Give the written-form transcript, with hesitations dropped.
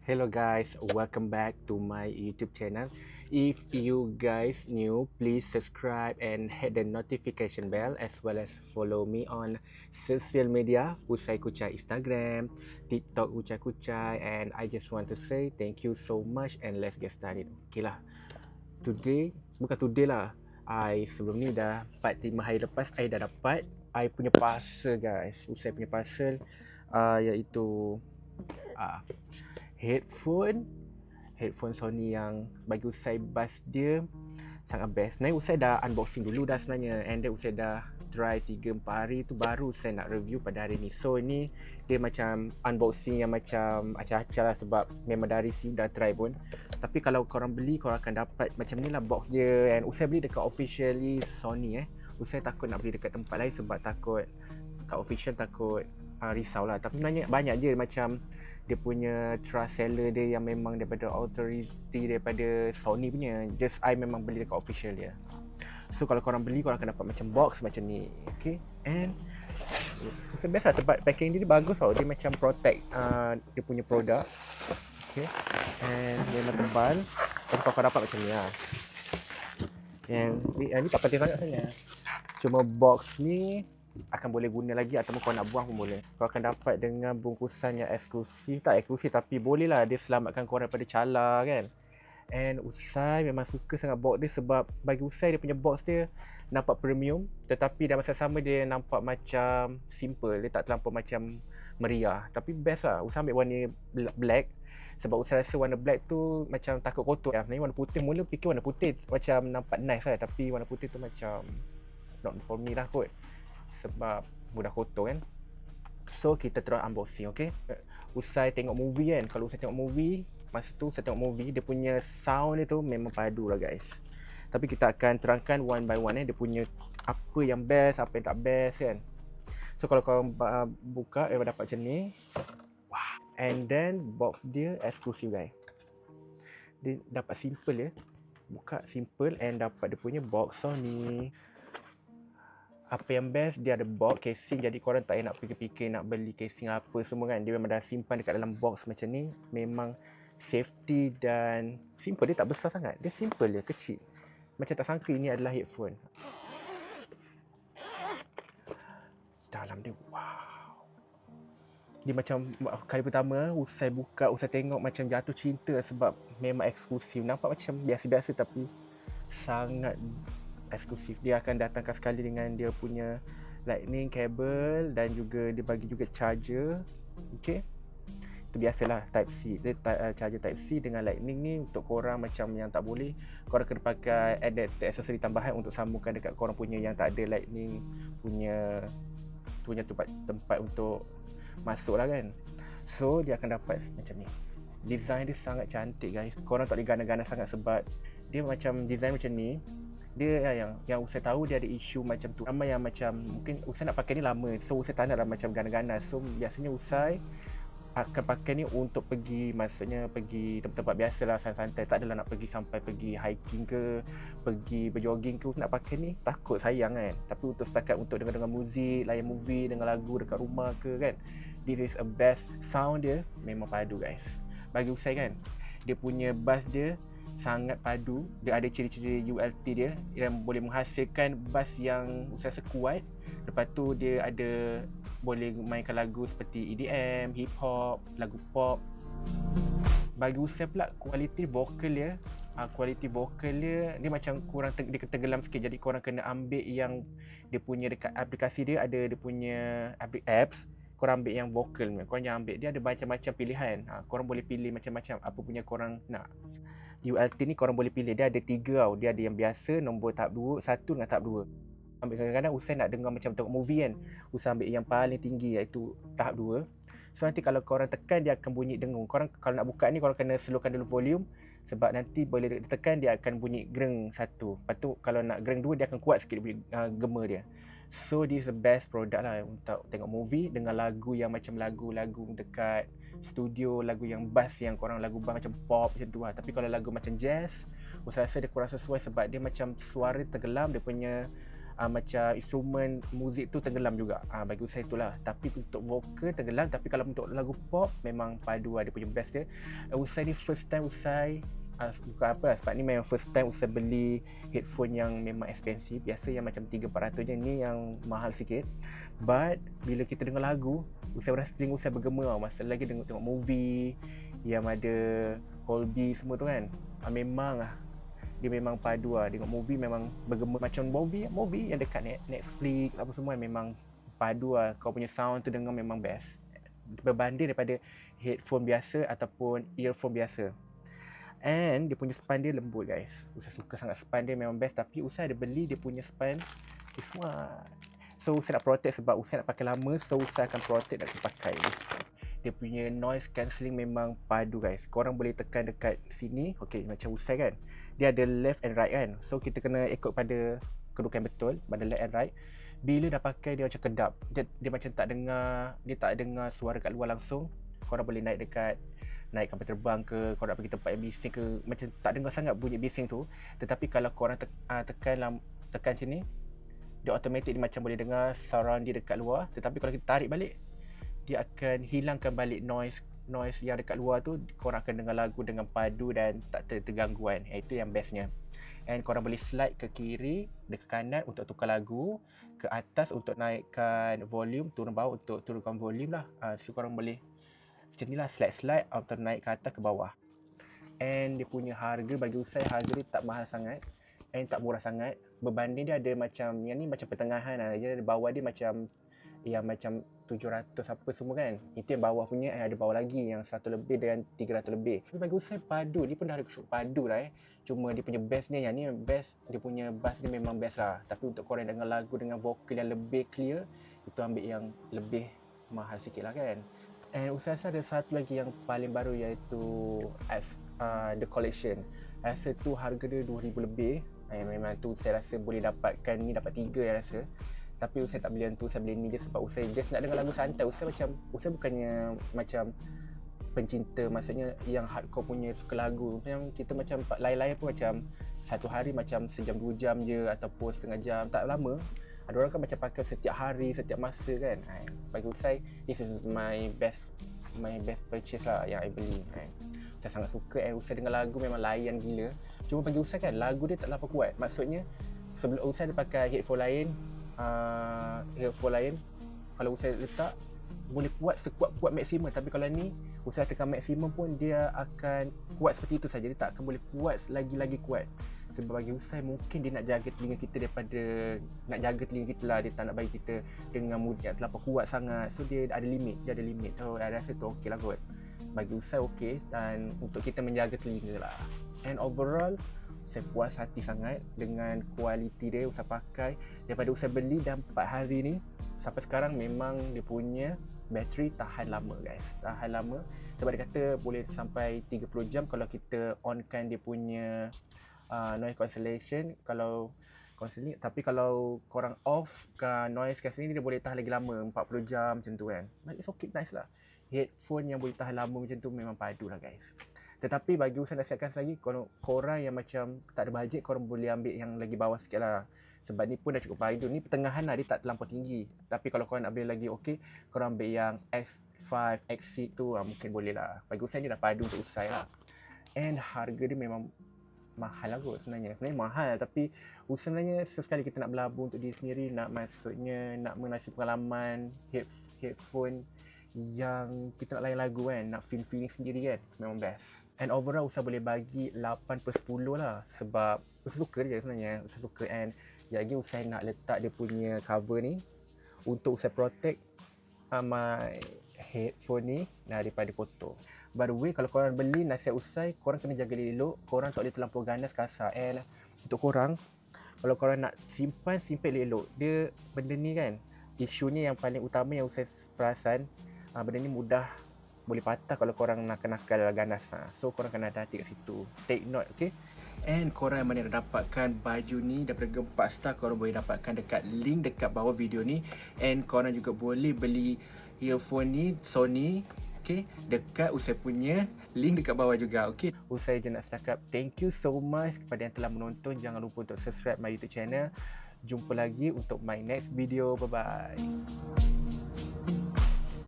Hello guys, welcome back to my YouTube channel. If you guys new, please subscribe and hit the notification bell as well as follow me on social media, Usai Kucai Instagram, TikTok Kucai Kucai, and I just want to say thank you so much and let's get started. Okay lah, bukan today lah. Sebelum ni dah 4-5 hari lepas I dah dapat I punya parcel guys. Usai punya parcel iaitu uh, headphone Sony yang bagi Usai bass dia sangat best. Sebenarnya Usai dah unboxing dulu dah sebenarnya, and then Usai dah try 3-4 hari tu baru Usai nak review pada hari ni. So ini dia macam unboxing yang macam acah-acah lah sebab memang dari sini dah try pun. Tapi kalau korang beli, korang akan dapat macam ni lah box dia. And Usai beli dekat officially Sony Usai takut nak beli dekat tempat lain sebab takut kat official takut risau lah. Tapi sebenarnya banyak je macam dia punya trust seller dia yang memang daripada authority daripada Sony punya. Just I memang beli dekat official dia. So kalau korang beli, korang akan dapat macam box macam ni. Okay. And best lah sebab packing dia bagus tau. Dia macam protect dia punya produk. Okay. And dia memang tebal. Dan korang dapat macam ni lah. And ni tak penting sangat sebenarnya. Cuma box ni akan boleh guna lagi ataupun kau nak buang pun boleh. Kau akan dapat dengan bungkusan yang eksklusif. Tak eksklusif tapi boleh lah dia selamatkan kau daripada cala kan. And Usai memang suka sangat box dia sebab bagi Usai dia punya box dia nampak premium tetapi dalam masa sama dia nampak macam simple. Dia tak terlampau macam meriah. Tapi best lah. Usai ambil warna black sebab Usai rasa warna black tu macam takut kotor. Sebenarnya warna putih, mula fikir warna putih macam nampak nice lah. Tapi warna putih tu macam not for me lah kot sebab mudah kotor kan. So kita terus unboxing. Okay, Usai tengok movie kan. Kalau Usai tengok movie, masa tu saya tengok movie, dia punya sound dia tu memang padu lah guys. Tapi kita akan terangkan one by one dia punya apa yang best, apa yang tak best kan. So kalau korang buka dapat macam ni. Wah. And then box dia eksklusif guys. Dia dapat simple ya. Buka simple and dapat dia punya box Sony. Apa yang best, dia ada box casing, jadi korang tak payah nak fikir-fikir nak beli casing apa semua kan. Dia memang dah simpan dekat dalam box macam ni. Memang safety dan simple. Dia tak besar sangat, dia simple je, kecil. Macam tak sangka ini adalah headphone. Dalam dia, wow. Dia macam kali pertama Usai buka, Usai tengok macam jatuh cinta sebab memang eksklusif. Nampak macam biasa-biasa tapi sangat eksklusif. Dia akan datangkan sekali dengan dia punya lightning cable dan juga dia bagi juga charger. Okay, itu biasalah type C. Dia charger type C dengan lightning ni untuk korang macam yang tak boleh, korang kena pakai adapter aksesori tambahan untuk sambungkan dekat korang punya yang tak ada lightning punya tempat untuk masuk lah kan. So dia akan dapat macam ni. Design dia sangat cantik guys. Korang tak boleh gana-gana sangat sebab dia macam design macam ni. Dia yang Usai tahu dia ada isu macam tu. Ramai yang macam mungkin Usai nak pakai ni lama, so Usai tak nak lah macam gana-gana. So biasanya Usai akan pakai ni untuk pergi, maksudnya pergi tempat-tempat biasalah, santai-santai. Tak adalah nak pergi sampai pergi hiking ke, pergi berjogging ke. Nak pakai ni takut sayang kan. Tapi untuk setakat untuk dengar muzik, layan movie, dengar lagu dekat rumah ke kan, this is a best. Sound dia memang padu guys. Bagi Usai kan, dia punya bass dia sangat padu. Dia ada ciri-ciri ULT dia yang boleh menghasilkan bass yang rasa kuat. Lepas tu dia ada boleh mainkan lagu seperti EDM, hip hop, lagu pop. Bagi Usai pula kualiti vokal dia, dia macam kurang dia tenggelam sikit. Jadi korang kena ambil yang dia punya dekat aplikasi dia, ada dia punya apps. Korang ambil yang vokal, korang jangan ambil, dia ada macam-macam pilihan. Korang boleh pilih macam-macam apa punya korang nak. ULT ni korang boleh pilih, dia ada 3 tau. Dia ada yang biasa, nombor tahap 2, 1 dengan tahap 2. Ambil kadang-kadang Usai nak dengar macam tengok movie kan, Usai ambil yang paling tinggi iaitu tahap 2. So nanti kalau korang tekan dia akan bunyi dengung. Korang kalau nak buka ni korang kena slowkan dulu volume sebab nanti boleh tekan dia akan bunyi gereng 1. Lepas tu kalau nak gereng 2 dia akan kuat sikit bunyi gema dia. So this is the best product lah untuk tengok movie dengan lagu yang macam lagu-lagu dekat studio, lagu yang bass, yang korang lagu bass macam pop macam tu lah. Tapi kalau lagu macam jazz, Usai rasa dia kurang sesuai sebab dia macam suara tenggelam, dia punya macam instrumen muzik tu tenggelam juga. Bagi saya itulah. Tapi untuk vokal tenggelam, tapi kalau untuk lagu pop memang padu dia punya best dia. Usai ni first time Usai bukan apa sebab ni memang first time Usai beli headphone yang memang expensive. Biasa yang macam 300-400 je, ni yang mahal sikit. But bila kita dengar lagu, Usai rasa telinga Usai bergema tau. Masa lagi tengok movie yang ada Colby semua tu kan, memang dia memang padu tengok movie memang bergema. Macam movie yang dekat Netflix apa semua memang padu kau punya sound tu dengar memang best berbanding daripada headphone biasa ataupun earphone biasa. And dia punya span dia lembut guys. Usai suka sangat span dia, memang best. Tapi Usai ada beli dia punya span this one. So Usai nak protect sebab Usai nak pakai lama, so Usai akan protect nak pakai ni. Dia punya noise cancelling memang padu guys. Korang boleh tekan dekat sini. Okay, macam Usai kan, dia ada left and right kan. So kita kena ikut pada kedudukan betul, pada left and right. Bila dah pakai dia macam kedap. Dia macam tak dengar suara kat luar langsung. Korang boleh naik kapal terbang ke, korang nak pergi tempat yang bising ke, macam tak dengar sangat bunyi bising tu. Tetapi kalau korang tekan sini, dia automatic dia macam boleh dengar surround dia dekat luar. Tetapi kalau kita tarik balik, dia akan hilangkan balik noise yang dekat luar tu. Korang akan dengar lagu dengan padu dan tak terganggu kan. Itu yang bestnya. And korang boleh slide ke kiri, ke kanan untuk tukar lagu, ke atas untuk naikkan volume, turun bawah untuk turunkan volume lah. So korang boleh macam ni lah, slide atau naik ke atas ke bawah. And dia punya harga, bagi Usai harga dia tak mahal sangat and tak murah sangat. Berbanding dia ada macam, yang ni macam pertengahan lah. Dia ada bawah dia macam yang macam 700 apa semua kan. Itu yang bawah punya, ada bawah lagi yang 100 lebih dengan 300 lebih. Tapi bagi Usai padu, ni pun dah ada padu lah Cuma dia punya best ni, yang ni best, dia punya bass dia memang best lah. Tapi untuk korang dengar lagu dengan vokal yang lebih clear, itu ambil yang lebih mahal sikit lah kan. And Usai rasa ada satu lagi yang paling baru, iaitu The Collection. Rasa tu harga dia 2,000 lebih. Memang tu saya rasa boleh dapatkan ni, dapat 3 saya rasa. Tapi Usai tak beli yang tu, saya beli ni je sebab Usai just nak dengar lagu santai. Usai bukannya macam pencinta, maksudnya yang hardcore punya suka lagu. Macam kita macam lain-lain pun macam satu hari macam sejam 2 jam je ataupun setengah jam, tak lama. Ada orang kan macam pakai setiap hari, setiap masa kan. Bagi Usai, this is my best purchase lah yang I beli. Saya sangat suka Usai dengar lagu memang layan gila. Cuma bagi Usai kan lagu dia tak terlalu kuat. Maksudnya sebelum Usai dia pakai headphone lain, kalau Usai letak boleh kuat sekuat-kuat maksimum. Tapi kalau ni Usai tekan maksimum pun dia akan kuat seperti itu saja. Dia tak akan boleh kuat lagi kuat. Sebab bagi Usai mungkin dia nak jaga telinga kita lah. Dia tak nak bagi kita dengan muzik yang terlalu kuat sangat. So dia ada limit. So saya rasa tu okey lah kot. Bagi Usai okey, dan untuk kita menjaga telinga lah. And overall saya puas hati sangat dengan kualiti dia Usai pakai. Daripada Usai beli dah 4 hari ni, sampai sekarang memang dia punya bateri tahan lama guys. Tahan lama sebab dia kata boleh sampai 30 jam kalau kita onkan dia punya noise cancellation. Tapi kalau korang off noise cancellation, dia boleh tahan lagi lama, 40 jam macam tu kan. But it's okay, nice lah. Headphone yang boleh tahan lama macam tu memang padu lah guys. Tetapi bagi Usai nasihatkan lagi, korang yang macam tak ada bajet, korang boleh ambil yang lagi bawah sikit lah. Sebab ni pun dah cukup padu. Ni pertengahan lah, dia tak terlampau tinggi. Tapi kalau korang nak beli lagi okey, korang ambil yang X5, X6 tu mungkin boleh lah. Bagi Usai ni dah padu untuk Usai lah. And harga dia memang mahal lah kot sebenarnya mahal. Tapi sebenarnya sesekali kita nak berlabur untuk diri sendiri, nak mengasih pengalaman headphone yang kita nak layan lagu kan, nak feeling sendiri kan, itu memang best. And overall Usai boleh bagi 8/10 lah. Sebab Usai suka dia sebenarnya. Usai suka. And lagi Usai nak letak dia punya cover ni untuk Usai protect my headphone ni daripada kotor. By the way, kalau korang beli, nasihat Usai, korang kena jaga elok. Korang tak boleh terlampau ganas, kasar. And untuk korang, kalau korang nak simpan elok. Dia benda ni kan, isunya yang paling utama yang Usai perasan, benda ni mudah boleh patah kalau korang nakal ganas. So korang kena hati-hati kat situ. Take note, okay? And korang yang mana dah dapatkan baju ni daripada Gempak Star, korang boleh dapatkan dekat link dekat bawah video ni. And korang juga boleh beli earphone ni, Sony, okay, dekat Usai punya link dekat bawah juga, okay. Usai je nak cakap thank you so much kepada yang telah menonton. Jangan lupa untuk subscribe my YouTube channel. Jumpa lagi untuk my next video. Bye bye.